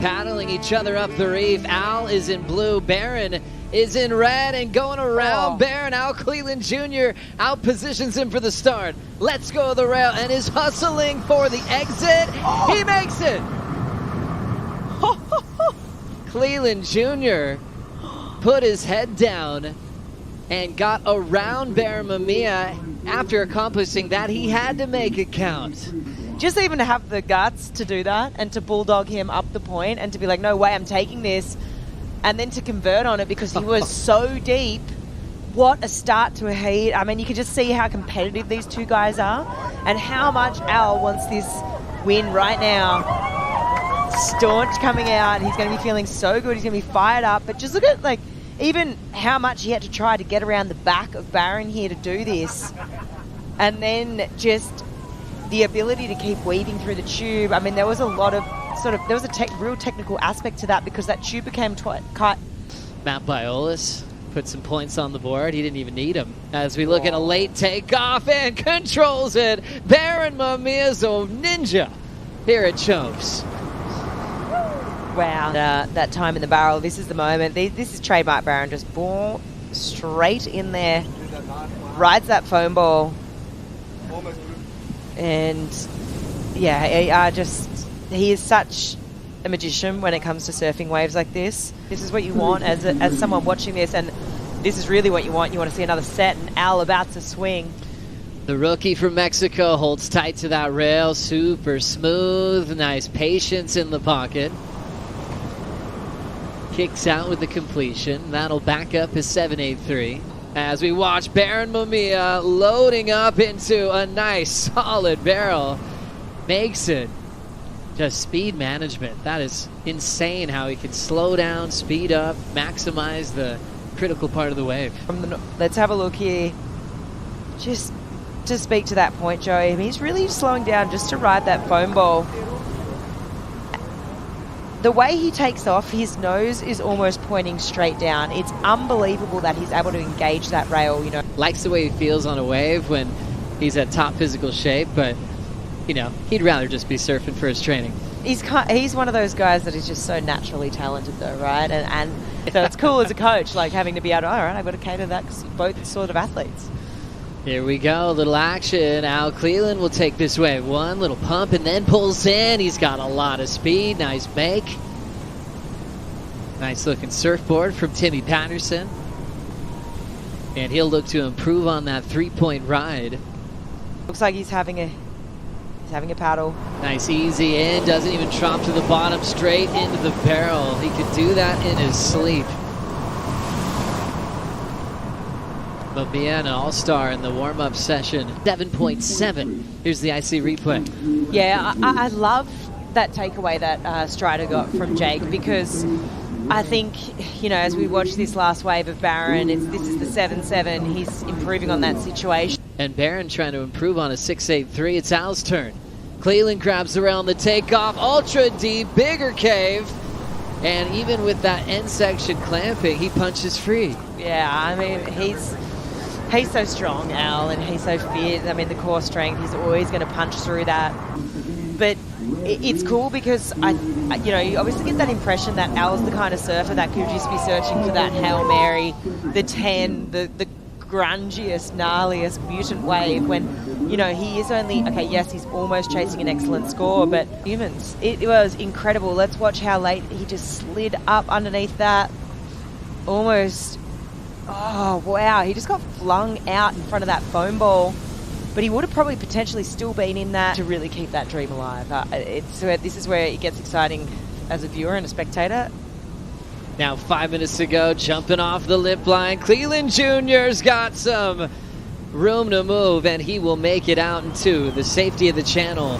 Paddling each other up the reef. Al is in blue, Barron is in red, and going around Barron. Al Cleland Jr. out positions him for the start. Let's go the rail and is hustling for the exit. He makes it. Cleland Jr. put his head down and got around Barron Mamiya. After accomplishing that, he had to make it count. Just even to have the guts to do that and to bulldog him up the point and to be like, no way, I'm taking this. And then to convert on it because he was so deep. What a start to a heat. I mean, you can just see how competitive these two guys are and how much Al wants this win right now. Staunch coming out. He's going to be feeling so good. He's going to be fired up. But just look at, like, even how much he had to try to get around the back of Barron here to do this. And then just the ability to keep weaving through the tube. I mean, there was a lot of there was a real technical aspect to that because that tube became cut. Matt Biolis put some points on the board. He didn't even need them. As we look at a late takeoff and controls it. Barron Mamiya's a ninja here at Chokes. Wow. That time in the barrel, this is the moment. This is trademark Barron, just ball straight in there. Rides that foam ball. And yeah, he is such a magician when it comes to surfing waves like this. This is what you want as someone watching this, and this is really what you want. You want to see another set and Al about to swing. The rookie from Mexico holds tight to that rail, super smooth, nice patience in the pocket. Kicks out with the completion. That'll back up his 783. As we watch Barron Mamiya loading up into a nice solid barrel. Makes it. Just speed management. That is insane how he can slow down, speed up, maximize the critical part of the wave. Let's have a look here. Just to speak to that point, Joey, he's really slowing down just to ride that foam ball. The way he takes off, his nose is almost pointing straight down. It's unbelievable that he's able to engage that rail, you know. Likes the way he feels on a wave when he's at top physical shape, but, you know, he'd rather just be surfing for his training. He's one of those guys that is just so naturally talented, though, right? And so it's cool as a coach, like having to be able to, all right, I've got to cater that because both sort of athletes. Here we go, a little action. Al Cleland will take this wave. One little pump and then pulls in. He's got a lot of speed. Nice make. Nice looking surfboard from Timmy Patterson. And he'll look to improve on that 3-point ride. Looks like he's having a paddle. Nice easy in, doesn't even drop to the bottom, straight into the barrel. He could do that in his sleep. Mamiya, an all-star in the warm-up session. 7.7. Here's the IC replay. Yeah, I love that takeaway that Strider got from Jake because I think, you know, as we watch this last wave of Barron, this is the 7-7. He's improving on that situation. And Barron trying to improve on a 6.83. It's Al's turn. Cleland grabs around the takeoff. Ultra deep, bigger cave. And even with that end section clamping, he punches free. Yeah, I mean, he's so strong, Al, and he's so fit. I mean, the core strength, he's always going to punch through that. But it's cool because you obviously get that impression that Al's the kind of surfer that could just be searching for that Hail Mary, the 10, the grungiest, gnarliest mutant wave when, you know, he is only, okay, yes, he's almost chasing an excellent score, but humans, it was incredible. Let's watch how late he just slid up underneath that. Almost, oh, wow, he just got flung out in front of that foam ball. But he would have probably potentially still been in that to really keep that dream alive. This is where it gets exciting as a viewer and a spectator. Now 5 minutes to go, jumping off the lip line. Cleland Jr.'s got some room to move, and he will make it out into the safety of the channel.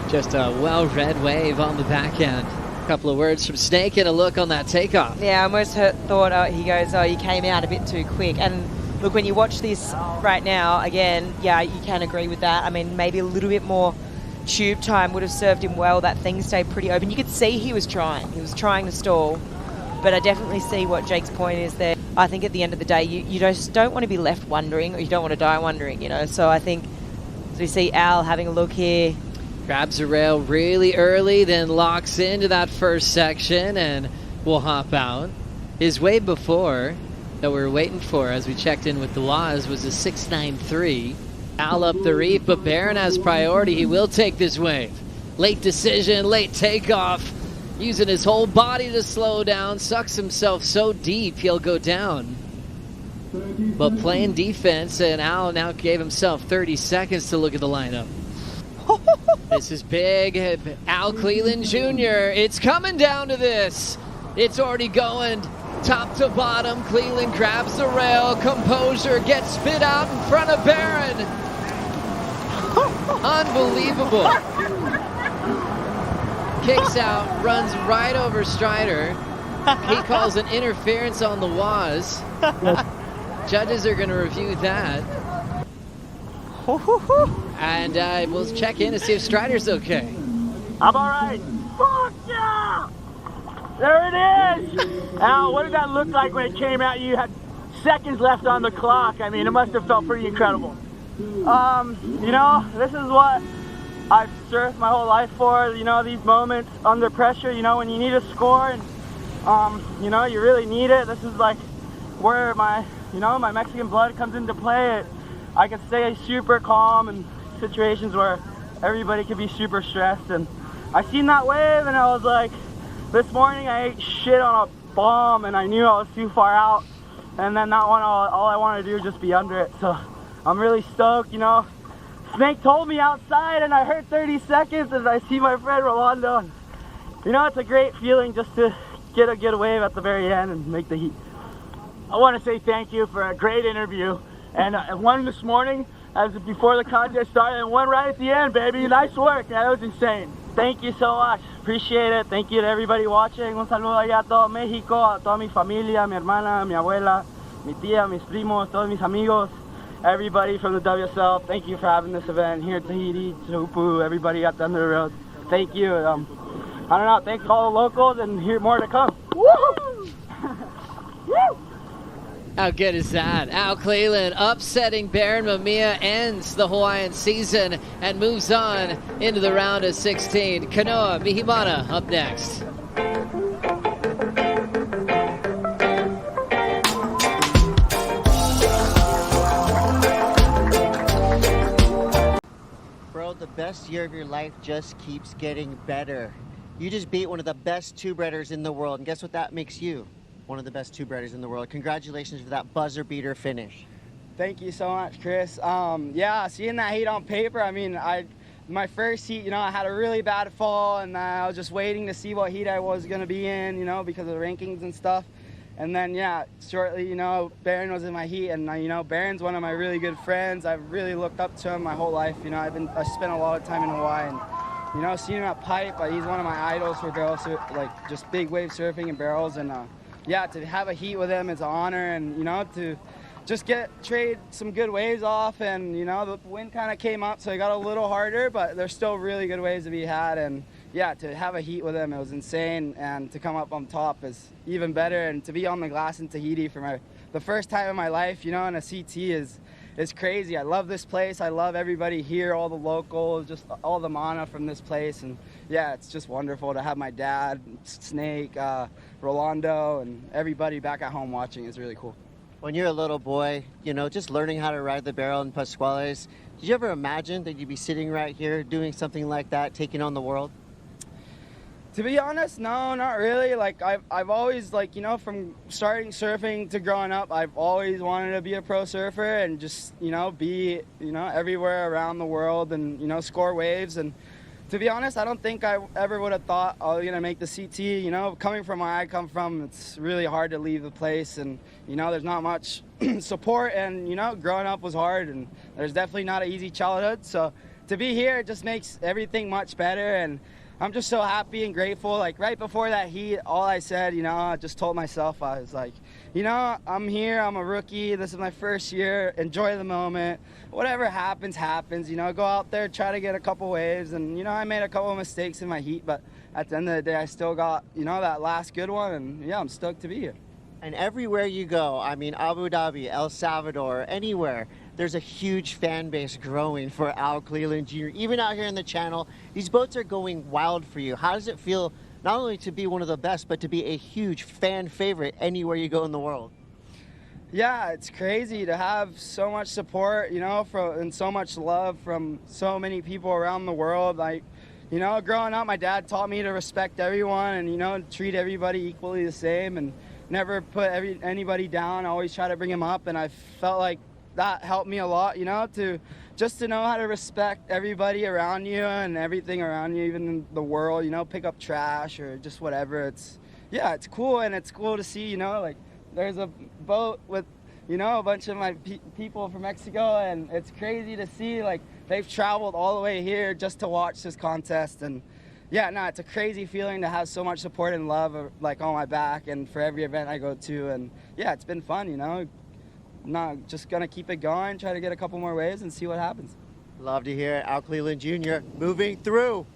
Just a well-read wave on the back end. A couple of words from Snake and a look on that takeoff. Yeah, I almost thought, he goes, you came out a bit too quick. And look, when you watch this right now, again, yeah, you can agree with that. I mean, maybe a little bit more tube time would have served him well. That thing stayed pretty open. You could see he was trying. He was trying to stall. But I definitely see what Jake's point is there. I think at the end of the day, you just don't want to be left wondering, or you don't want to die wondering, you know. So I think, so we see Al having a look here. Grabs a rail really early, then locks into that first section and will hop out. His wave before that we were waiting for as we checked in with the WAS was a 6.93. Foul up the reef, but Barron has priority. He will take this wave. Late decision, late takeoff. Using his whole body to slow down. Sucks himself so deep he'll go down. But playing defense, and Al now gave himself 30 seconds to look at the lineup. This is big. Al Cleland Jr. It's coming down to this. It's already going top to bottom. Cleland grabs the rail. Composure gets spit out in front of Barron. Unbelievable. Kicks out, runs right over Strider. He calls an interference on the WAS. Judges are going to review that. And we'll check in to see if Strider's okay. I'm all right. Fuck yeah! There it is! Al, what did that look like when it came out? You had seconds left on the clock. I mean, it must have felt pretty incredible. You know, this is what I've surfed my whole life for, you know, these moments under pressure, you know, when you need a score and, you know, you really need it. This is like where my, you know, my Mexican blood comes into play. I can stay super calm in situations where everybody can be super stressed. And I seen that wave and I was like, this morning I ate shit on a bomb and I knew I was too far out. And then that one, all I wanted to do was just be under it. So I'm really stoked, you know. Snake told me outside and I heard 30 seconds and I see my friend Rolando. And, you know, it's a great feeling just to get a good wave at the very end and make the heat. I want to say thank you for a great interview. And one this morning, as before the contest started, and one right at the end, baby. Nice work, man. That was insane. Thank you so much. Appreciate it. Thank you to everybody watching. Un saludo allá a todo México, a toda mi familia, mi hermana, mi abuela, mi tía, mis primos, todos mis amigos, everybody from the WSL. Thank you for having this event here at Tahiti, Teahupo'o, everybody out there on the road. Thank you. I don't know. Thanks to all the locals, and here more to come. Woo! Woo! How good is that? Al Cleland upsetting Barron Mamiya ends the Hawaiian season and moves on into the round of 16. Kanoa Mihimana up next. Bro, the best year of your life just keeps getting better. You just beat one of the best two-breaders in the world, and guess what that makes you? One of the best two-breaders in the world. Congratulations for that buzzer beater finish. Thank you so much, Chris. Yeah, seeing that heat on paper, I mean, my first heat, you know, I had a really bad fall and I was just waiting to see what heat I was going to be in, you know, because of the rankings and stuff. And then, yeah, shortly, you know, Barron was in my heat, and, you know, Barron's one of my really good friends. I've really looked up to him my whole life. You know, I spent a lot of time in Hawaii, and, you know, seeing him at Pipe, he's one of my idols for barrel like just big wave surfing and barrels. And, yeah, to have a heat with him is an honor, and, you know, to just trade some good waves off. And, you know, the wind kind of came up, so it got a little harder, but there's still really good waves to be had. And yeah, to have a heat with him, it was insane, and to come up on top is even better. And to be on the glass in Tahiti for the first time in my life, you know, in a CT is crazy. I love this place. I love everybody here, all the locals, just all the mana from this place. And yeah, it's just wonderful to have my dad, Snake, Rolando, and everybody back at home watching. Is really cool. When you're a little boy, you know, just learning how to ride the barrel in Pascuales, did you ever imagine that you'd be sitting right here doing something like that, taking on the world? To be honest, no, not really. Like, I've always, like, you know, from starting surfing to growing up, I've always wanted to be a pro surfer and just, you know, be, you know, everywhere around the world and, you know, score waves. And to be honest, I don't think I ever would have thought I was going to make the CT. You know, coming from where I come from, it's really hard to leave the place. And, you know, there's not much support. And, you know, growing up was hard. And there's definitely not an easy childhood. So to be here, it just makes everything much better. And I'm just so happy and grateful. Like, right before that heat, all I said, you know, I just told myself, I was like, you know, I'm here, I'm a rookie, this is my first year, enjoy the moment. Whatever happens, happens, you know, go out there, try to get a couple waves. And, you know, I made a couple of mistakes in my heat, but at the end of the day, I still got, you know, that last good one. And yeah, I'm stoked to be here. And everywhere you go, I mean, Abu Dhabi, El Salvador, anywhere, there's a huge fan base growing for Al Cleland Jr. Even out here in the channel, these boats are going wild for you. How does it feel not only to be one of the best, but to be a huge fan favorite anywhere you go in the world? Yeah, it's crazy to have so much support, you know, and so much love from so many people around the world. Like, you know, growing up, my dad taught me to respect everyone and, you know, treat everybody equally the same and never put anybody down. I always try to bring them up, and I felt like that helped me a lot, you know, to know how to respect everybody around you and everything around you, even in the world, you know, pick up trash or just whatever. It's cool, and it's cool to see, you know, like there's a boat with, you know, a bunch of my people from Mexico, and it's crazy to see, like, they've traveled all the way here just to watch this contest. And yeah, no, it's a crazy feeling to have so much support and love, like, on my back and for every event I go to. And yeah, it's been fun, you know. Not just gonna keep it going, try to get a couple more waves and see what happens. Love to hear it. Al Cleland Jr. moving through.